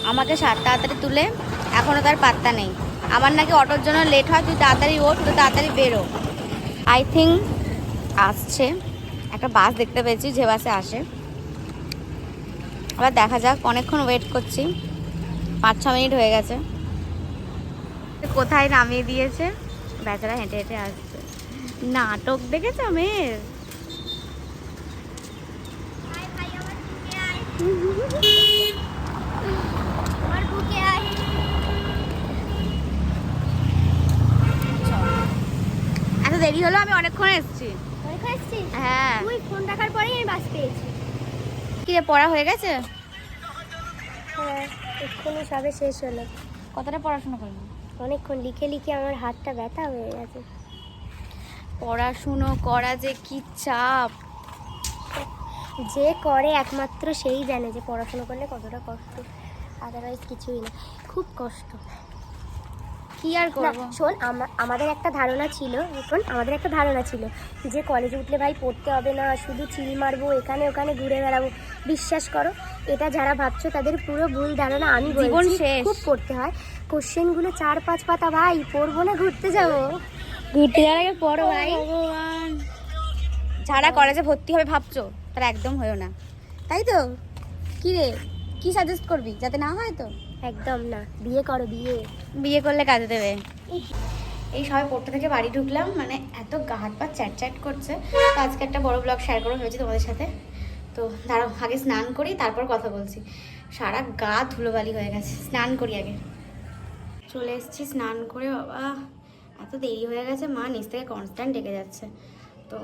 আমাকে তাড়াতাড়ি তুলে এখনও তার পাত্তা নেই। আমার নাকি অটোর জন্য লেট হয়, তুই তাড়াতাড়ি ওঠ, তুই তাড়াতাড়ি বেরো। আই থিঙ্ক আসছে, একটা বাস দেখতে পেয়েছি, যে বাসে আসে। আবার দেখা যাক, অনেকক্ষণ ওয়েট করছি, 5-6 মিনিট হয়ে গেছে। কোথায় নামিয়ে দিয়েছে, বেচারা হেঁটে হেঁটে আসছে। নাটক দেখেছ মেয়ের? এত দেরি হলো, আমি অনেকক্ষণ এসেছি। হ্যাঁ, তুই ফোন রাখার পরেই আমি বাস পেয়েছি। কি রে, পড়া হয়ে গেছে? হ্যাঁ, এক্ষুনি সবে শেষ হলো। কতটা পড়াশোনা করবি? অনেকক্ষণ লিখে লিখে আমার হাতটা ব্যথা হয়ে গেছে। পড়াশুনো করা যে কি চাপ! যে করে একমাত্র সেই জানে যে পড়াশোনা করলে কতটা কষ্ট, আদারওয়াইজ কিছুই না, খুব কষ্ট। কি আর করবো? শোন, আমাদের একটা ধারণা ছিল যে কলেজে উঠলে ভাই পড়তে হবে না, শুধু চিল মারবো, এখানে ওখানে ঘুরে বেড়াবো। বিশ্বাস করো, এটা যারা ভাবছো তাদের পুরো ভুল ধারণা। আমি জীবন বলছি শেষ। খুব পড়তে হয়। কোশ্চেনগুলো 4-5 পাতা ভাই, পড়বো না ঘুরতে যাবো? ঘুরতে যাওয়ার আগে পড়ো ভাই। ভগবান, যারা কলেজে ভর্তি হবে ভাবছো, তারা একদম হয়েও না, তাই তো? কি রে, কি সাজেস্ট করবি যাতে না হয়? তো একদম না, বিয়ে করো, বিয়ে করলে কাজে দেবে। এই সবাই পড়তে থেকে বাড়ি ঢুকলাম, মানে এত গা হাত পা চ্যাট করছে। তো আজকে একটা বড় ব্লগ শেয়ার করা হয়েছে তোমাদের সাথে। তো দাঁড়াও, আগে স্নান করি, তারপর কথা বলছি। সারা গা ধুলোবালি হয়ে গেছে, স্নান করি আগে। চলে এসেছি স্নান করে। বাবা, এত দেরি হয়ে গেছে, মা নিচ থেকে কনস্ট্যান্ট ডেকে যাচ্ছে। তো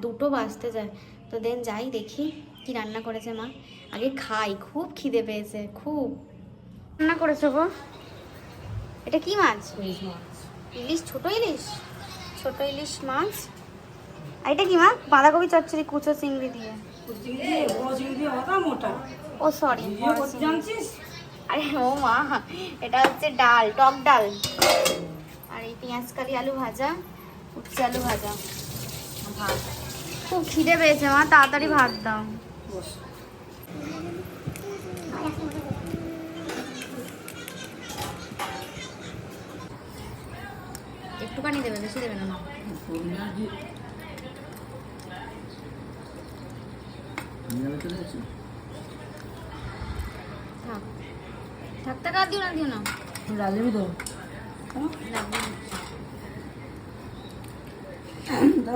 দুটো বাজতে যায়। তো দেন যাই, দেখি কি রান্না করেছে মা। আগে খাই, খুব খিদে পেয়েছে, খুব। রান্না করেছো গো? এটা কি মাছ? ইলিশ, ছোট ইলিশ মাছ। আর এটা কি মাছ? বাঁধাকপি চচ্চড়ি, কুচো চিংড়ি দিয়ে। ও সরি, আরে ও মা, এটা হচ্ছে ডাল, টক ডাল। আর এই পেঁয়াজ কালি আলু ভাজা, উচ্ছে আলু ভাজা, ভাত। খুব খিদে পেয়েছে মা, তাড়াতাড়ি ভাত দাও। একটুখানি দেবে, বেশি দেবে না। থাক থাক, আর দিও না। রাজবি তো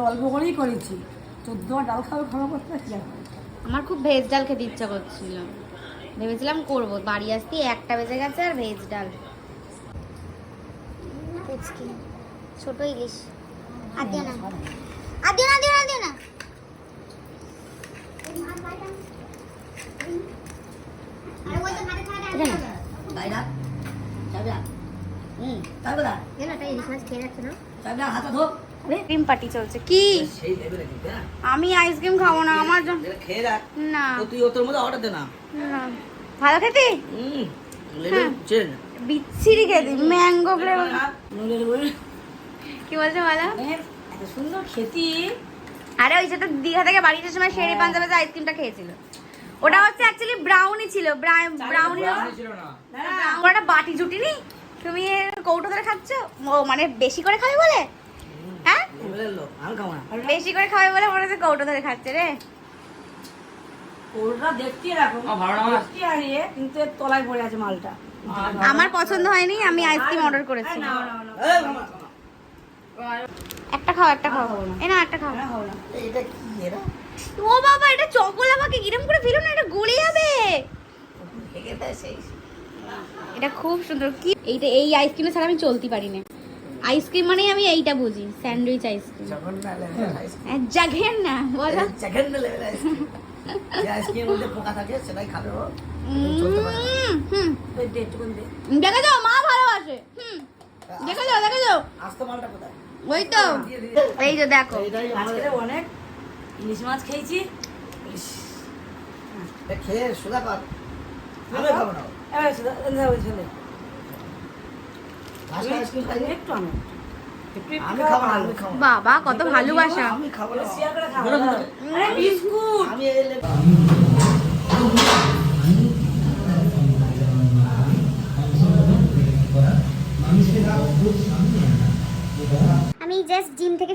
অল্প করেই করেছি, 14 ডাল খাওয়া করতে পারছি। আমার খুব ভেজ ডাল খেতে ইচ্ছা করছিল, ভেবেছিলাম করবো। বাড়ি আসতে 1টা বেজে গেছে, আর ভেজ ডাল। ছোট ইলিশ। আর দিও না। ক্রিম পার্টি চলছে কি? আমি আইসক্রিম খাবো না, আমার না। তুই ওর মধ্যে অর্ডার দে না। ভালো খেতে, বিচ্ছিরি খেতে, ম্যাঙ্গো ফ্লেভার। কি বলছো বলো? এত সুন্দর খেতি। আরে ওই যেটা দীঘা থেকে বাড়ি আসার সময় শেরে পাঞ্জাবে যে আইসক্রিমটা খেয়েছিল, ওটা হচ্ছে অ্যাকচুয়ালি ব্রাউনি ছিল। ব্রাউনি ওটা বাটি জুটিনি। তুমি কৌটো ধরে খাচ্ছ, ও মানে বেশি করে খাবে বলে? হ্যাঁ, বেশি করে খাবে বলে মনে হচ্ছে কৌটো ধরে খাচ্ছে রে। ওটা দেখতে রাখো, দেখতে হারিয়ে, কিন্তু এর তলায় পড়ে আছে মালটা। আমার পছন্দ হয়নি, আমি আইসক্রিম অর্ডার করেছি। একটা খাও। এই না, একটা খাও। এটা কি এরা? ও বাবা, এটা চকোলাভাকে কিরম করে ফেলো না, এটা গলে যাবে। এটা খুব সুন্দর। কি এইটা, এই আইসক্রিম ছাড়া আমি চলতে পারি না। আইসক্রিম মানে আমি এইটা বুঝি, স্যান্ডউইচ আইসক্রিম। জাগেন না বলো, দেখা যাও, মা ভালোবাসে। দেখা যাও। ওই তো, এই যে দেখো, অনেক ইলিশ মাছ খেয়েছি। খেয়ে সুদা পাব, আমি খাবো না। বাবা কত ভালোবাসা। জাস্ট জিম থেকে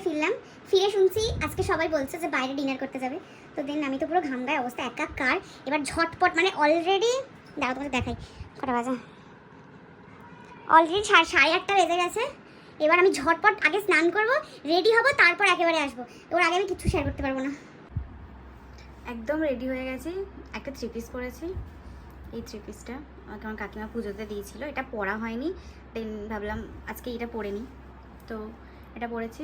ফিরে শুনছি আজকে সবাই বলছে যে বাইরে ডিনার করতে যাবে। তো দেন আমি তো পুরো ঘাম গায়ে অবস্থা, একাকার। এবার ঝটপট মানে অলরেডি দাও তোমাকে দেখাই কটা বাজে, অলরেডি 8:30 বেজে গেছে। এবার আমি ঝটপট আগে স্নান করব, রেডি হব, তারপর একেবারে আসবো। ওর আগে আমি কিছু শেয়ার করতে পারবো না। একদম রেডি হয়ে গেছি, একটা 3 পিস পরেছি। এই 3 পিসটা আমাকে আমার কাকিমা পুজোতে দিয়েছিল, এটা পরা হয়নি, দেন ভাবলাম আজকে এটা পরে নিই, তো এটা পরেছি।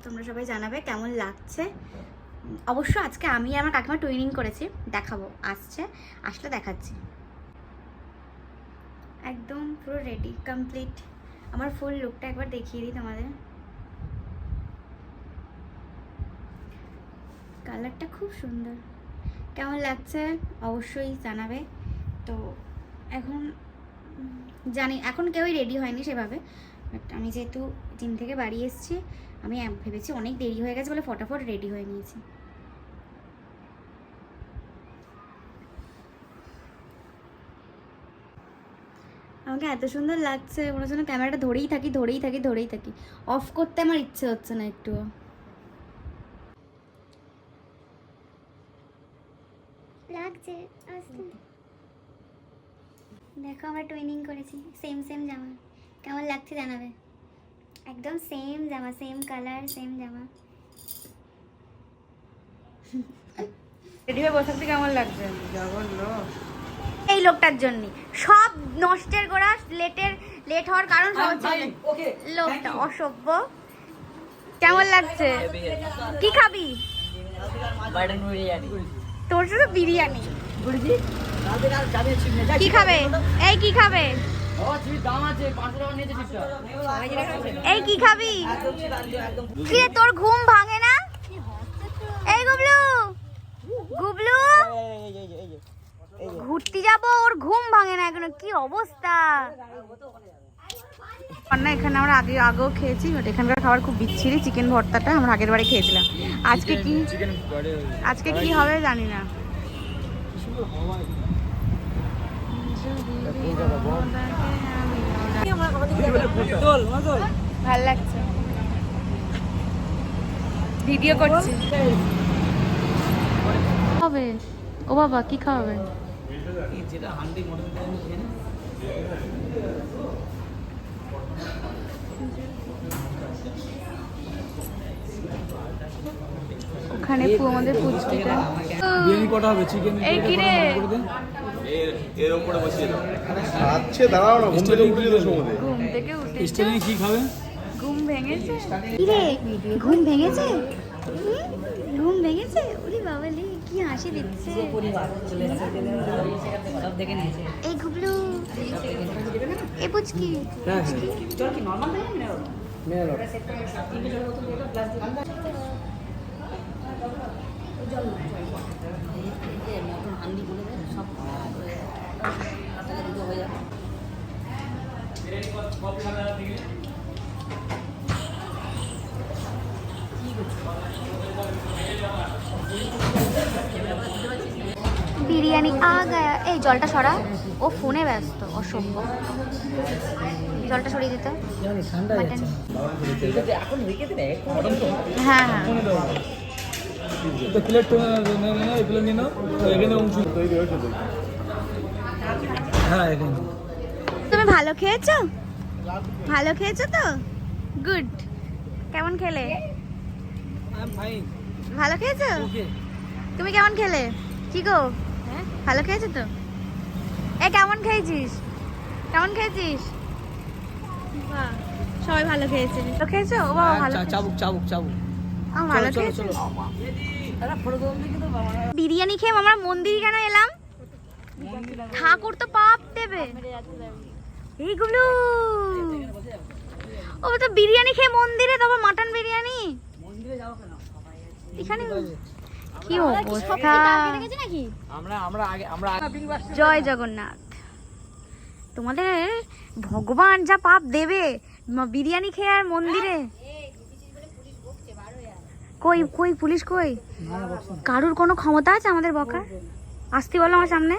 তোমরা সবাই জানাবে কেমন লাগছে। অবশ্য আজকে আমি আর আমার কাকিমা টুইনিং করেছি, দেখাবো, আসলে দেখাচ্ছি। একদম পুরো রেডি কমপ্লিট। আমার ফুল লুকটা একবার দেখিয়ে দিই তোমাদের। কালারটা খুব সুন্দর, কেমন লাগছে অবশ্যই জানাবে। তো এখন জানি এখন কেউই রেডি হয়নি সেভাবে, বাট আমি যেহেতু জিম থেকে বাড়ি এসেছি, আমি ভেবেছি অনেক দেরি হয়ে গেছে বলে ফটাফট রেডি হয়ে নিয়েছি। আমাকে এত সুন্দর লাগছে, মনে হচ্ছে ক্যামেরাটা ধরেই থাকি। অফ করতে আমার ইচ্ছে হচ্ছে না একটুও। লাগছে দেখো আমরা টুইনিং করেছি, সেম জামা। কেমন লাগছে জানাবে। একদম সেম জামা, সেম কালার, সেম জামা। রেডি হয়ে বসে থাকতে কেমন লাগছে? এই লোকটার জন্য সব নষ্টের গোড়া, লেট হওয়ার কারণ সব হচ্ছে লোকটা অসভ্য। কেমন লাগছে? কি খাবি? তোর শুধু বিরিয়ানি। কি খাবে? এই কি খাবে? এই কি খাবি? কি রে, তোর ঘুম ভাঙে না? এই গুবলু ঘুরতে যাবো, ওর ঘুম ভাঙে না এখনো, কি অবস্থা। না এখানে আমরা আগেও খেয়েছি, বাট এখানকার খাবার খুব বিচ্ছিরি। চিকেন ভর্তাটা আমরা আগের বারে খেয়েছিলাম। আজকে কি হবে জানি না। ভাল লাগছে, ভিডিও করছি। হবে ও বাবা, কি খাওয়াবে? ওখানে আমাদের পুচকিটা বিরিয়ানি কটা হবে? চিকেন এই কি রে, এর উপরে বসিয়ে দাও। আচ্ছা দাঁড়াও না, ঘুম থেকে উঠে যেতে সময় ঘুম থেকে উঠে স্টেলিং কি খাবে? ঘুম ভেঙেছে। কি রে, ঘুম ভেঙেছে? ঘুম ভেঙেছে? ওরে বাবা রে, কি হাসি দিচ্ছে। এই গুবলু, এ পুচকি, চল কি নরমাল মেলো বিরিয়ানি আ গায়া। এই জলটা সরা, ও ফোনে ব্যস্ত, অসভ্য। জলটা সরিয়ে দিতে। মাটন। হ্যাঁ হ্যাঁ তো প্লেট তো না এগুলো নিয়ে নাও, এখানে অংশ তৈরি হয়েছে তো। হ্যাঁ এখানে তুমি ভালো খেয়েছো? ভালো খেয়েছো তো? গুড। কেমন খেলে? ভালো খেয়েছো? তুমি কেমন খেলে? কি গো, ভালো খেয়েছো তো? এ কেমন খেয়েছিস? বাহ, সবাই ভালো খেয়েছে। তো খেয়েছো? ও বাবা ভালো খেয়েছে। ভালো খেয়েছো। বিরিয়ানি খেয়ে আমরা মন্দিরে কেন এলাম? ঠাকুর তো পাপ দেবে। এইগুলো ও তো বিরিয়ানি খেয়ে মন্দিরে, তারপর মাটন বিরিয়ানি এখানে। কি অবস্থা। জয় জগন্নাথ। তোমাদের ভগবান যা পাপ দেবে, বিরিয়ানি খেয়ে আর মন্দিরে। কই পুলিশ কই? কারুর কোনো ক্ষমতা আছে আমাদের বকার? আসতে বলো আমার সামনে।